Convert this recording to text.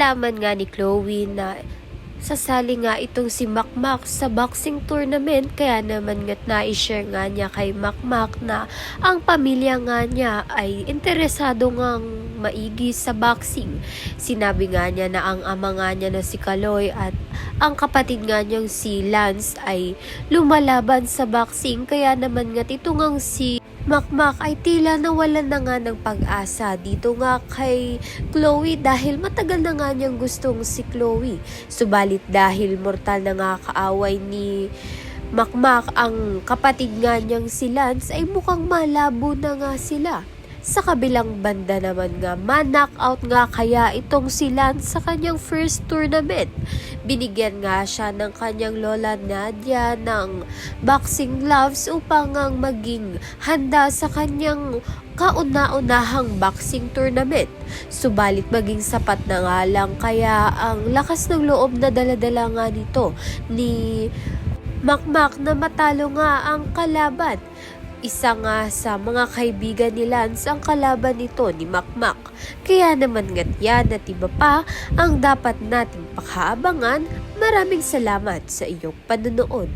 nalaman nga ni Chloe na sasali nga itong si Makmak sa boxing tournament, kaya naman nga't na-share nga niya kay Makmak na ang pamilya nga niya ay interesado ngang maigi sa boxing. Sinabi nga niya na ang ama nga niya na si Kaloy at ang kapatid nga niyang si Lance ay lumalaban sa boxing, kaya naman nga't ito ngang si Makmak ay tila nawalan na nga ng pag-asa dito nga kay Chloe dahil matagal na nga niyang gustong si Chloe. Subalit dahil mortal na nga kaaway ni Makmak ang kapatid nga niyang si Lance ay mukhang malabo na nga sila. Sa kabilang banda naman nga, ma-knockout nga kaya itong si Lance sa kanyang first tournament. Binigyan nga siya ng kanyang lola Nadia ng boxing gloves upang ang maging handa sa kanyang kauna-unahang boxing tournament. Subalit maging sapat na nga lang kaya ang lakas ng loob na daladala nga nito ni Makmak na matalo nga ang kalaban. Isa nga sa mga kaibigan ni Lance ang kalaban nito ni Makmak. Kaya naman nga't yan at iba pa ang dapat nating pakaabangan. Maraming salamat sa iyong panonood.